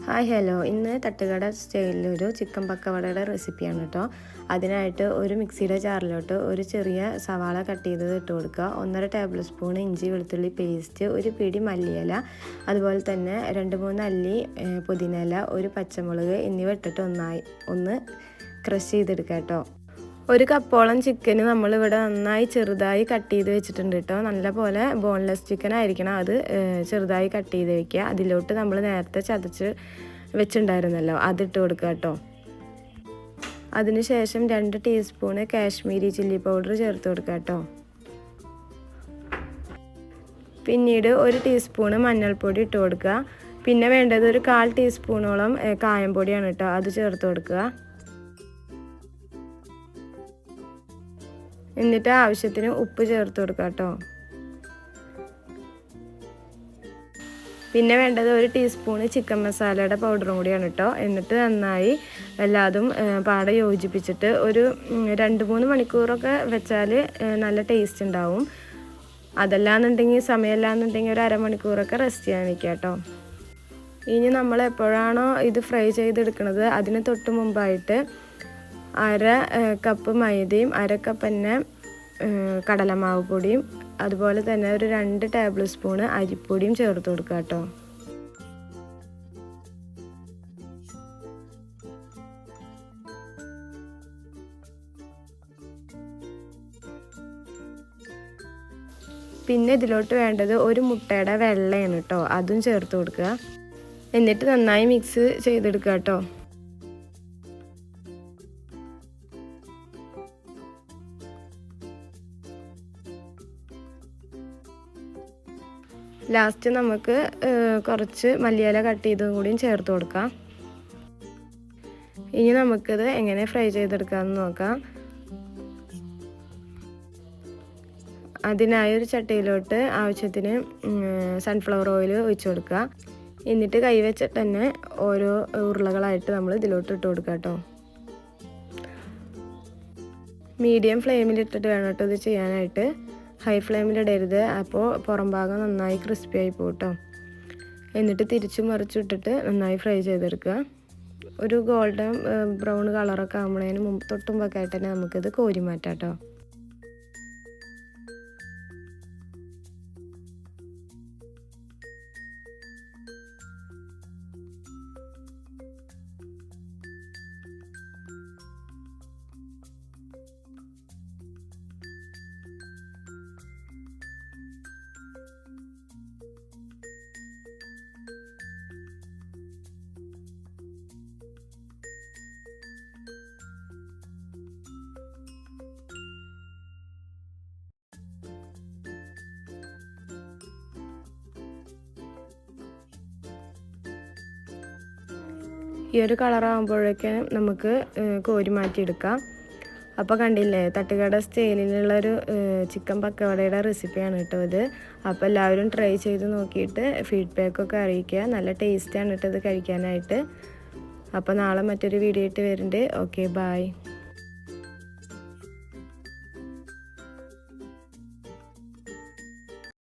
Hi hello, ഇന്ന് തട്ടുകട സ്റ്റൈലിലൊരു chicken പക്കവടയുടെ റെസിപ്പിയാണ് കേട്ടോ. അതിനായിട്ട് ഒരു മിക്സിയുടെ ജാറിലോട്ട് ഒരു ചെറിയ സവാള കട്ട് ചെയ്തത് ഇട്ട് കൊടുക്കുക. 1.5 ടേബിൾ സ്പൂൺ ഇഞ്ചി വെളുത്തുള്ളി പേസ്റ്റ്, ഒരു പിടി മല്ലിയില, അതുപോലെ തന്നെ 2-3 അല്ലി പുതിനയില, ഒരു പച്ചമുളക് എന്നിവ ഇട്ടിട്ട് ഒന്ന് ക്രഷ് ചെയ്തെടുക്കുക കേട്ടോ. ഒരു കപ്പോളം ചിക്കന് നമ്മളിവിടെ നന്നായി ചെറുതായി കട്ട് ചെയ്ത് വെച്ചിട്ടുണ്ട് കേട്ടോ. നല്ല പോലെ ബോൺലെസ് ചിക്കൻ ആയിരിക്കണം, അത് ചെറുതായി കട്ട് ചെയ്ത് വെക്കുക. അതിലോട്ട് നമ്മൾ നേരത്തെ ചതച്ച് വെച്ചിട്ടുണ്ടായിരുന്നല്ലോ, അതിട്ട് കൊടുക്കുക കേട്ടോ. അതിനുശേഷം 2 ടീസ്പൂണ് കാശ്മീരി ചില്ലി പൗഡർ ചേർത്ത് കൊടുക്കുക കേട്ടോ. പിന്നീട് 1 ടീസ്പൂണ് മഞ്ഞൾപ്പൊടി ഇട്ട് കൊടുക്കുക. പിന്നെ വേണ്ടത് ഒരു 1/4 ടീസ്പൂണോളം കായംപൊടിയാണ് കേട്ടോ, അത് ചേർത്ത് കൊടുക്കുക. എന്നിട്ട് ആവശ്യത്തിന് ഉപ്പ് ചേർത്ത് കൊടുക്കുക കേട്ടോ. പിന്നെ വേണ്ടത് 1 ടീസ്പൂണ് ചിക്കൻ മസാലയുടെ പൗഡറും കൂടിയാണ് കേട്ടോ. എന്നിട്ട് നന്നായി എല്ലാതും പാടെ യോജിപ്പിച്ചിട്ട് ഒരു 2-3 മണിക്കൂറൊക്കെ വെച്ചാൽ നല്ല ടേസ്റ്റ് ഉണ്ടാവും. അതല്ലാന്നുണ്ടെങ്കിൽ സമയമില്ലാന്നുണ്ടെങ്കിൽ ഒരു അരമണിക്കൂറൊക്കെ റെസ്റ്റ് ചെയ്യാൻ വയ്ക്കുക കേട്ടോ. ഇനി നമ്മൾ എപ്പോഴാണോ ഇത് ഫ്രൈ ചെയ്തെടുക്കുന്നത് അതിന് തൊട്ട് മുമ്പായിട്ട് 1/2 കപ്പ് മൈദയും 1/2 കപ്പ് തന്നെ കടലമാവ് പൊടിയും, അതുപോലെ തന്നെ ഒരു 2 ടേബിൾ സ്പൂണ് അരിപ്പൊടിയും ചേർത്ത് കൊടുക്കുക കേട്ടോ. പിന്നെ ഇതിലോട്ട് വേണ്ടത് ഒരു മുട്ടയുടെ വെള്ളയാണ് കേട്ടോ, അതും ചേർത്ത് കൊടുക്കുക. എന്നിട്ട് നന്നായി മിക്സ് ചെയ്തെടുക്കുക കേട്ടോ. ലാസ്റ്റ് നമുക്ക് കുറച്ച് മല്ലിയില കട്ട് ചെയ്തതും കൂടിയും ചേർത്ത് കൊടുക്കാം. ഇനി നമുക്കിത് എങ്ങനെ ഫ്രൈ ചെയ്തെടുക്കാമെന്ന് നോക്കാം. അതിനായി ഒരു ചട്ടിയിലോട്ട് ആവശ്യത്തിന് സൺഫ്ലവർ ഓയിൽ ഒഴിച്ച് കൊടുക്കുക. എന്നിട്ട് കൈ വെച്ചിട്ട് തന്നെ ഓരോ ഉരുളകളായിട്ട് നമ്മൾ ഇതിലോട്ട് ഇട്ട് കൊടുക്കുക കേട്ടോ. മീഡിയം ഫ്ലെയിമിലിട്ടിട്ട് വേണം കേട്ടോ ഇത് ചെയ്യാനായിട്ട്, ഹൈ ഫ്ലെയിമിലിടരുത്, അപ്പോൾ പുറം ഭാഗം നന്നായി ക്രിസ്പി ആയി പോകും കേട്ടോ. എന്നിട്ട് തിരിച്ചു മറിച്ചിട്ടിട്ട് നന്നായി ഫ്രൈ ചെയ്തെടുക്കുക. ഒരു ഗോൾഡൻ ബ്രൗൺ കളറൊക്കെ ആകുമ്പോഴേന് തൊട്ടുമ്പൊക്കെ ആയിട്ട് തന്നെ നമുക്കിത് കോരി മാറ്റാം കേട്ടോ. ഈ ഒരു കളറാകുമ്പോഴേക്കും നമുക്ക് കോരി മാറ്റിയെടുക്കാം. അപ്പോൾ കണ്ടില്ലേ, തട്ടുകട സ്റ്റൈലിലുള്ളൊരു ചിക്കൻ പക്കവടയുടെ റെസിപ്പിയാണ് കേട്ടോ ഇത്. അപ്പോൾ എല്ലാവരും ട്രൈ ചെയ്ത് നോക്കിയിട്ട് ഫീഡ്ബാക്കൊക്കെ അറിയിക്കുക. നല്ല ടേസ്റ്റാണ് കേട്ടോ ഇത് കഴിക്കാനായിട്ട്. അപ്പോൾ നാളെ മറ്റൊരു വീഡിയോ ആയിട്ട് വരുന്നുണ്ട്. Okay, by.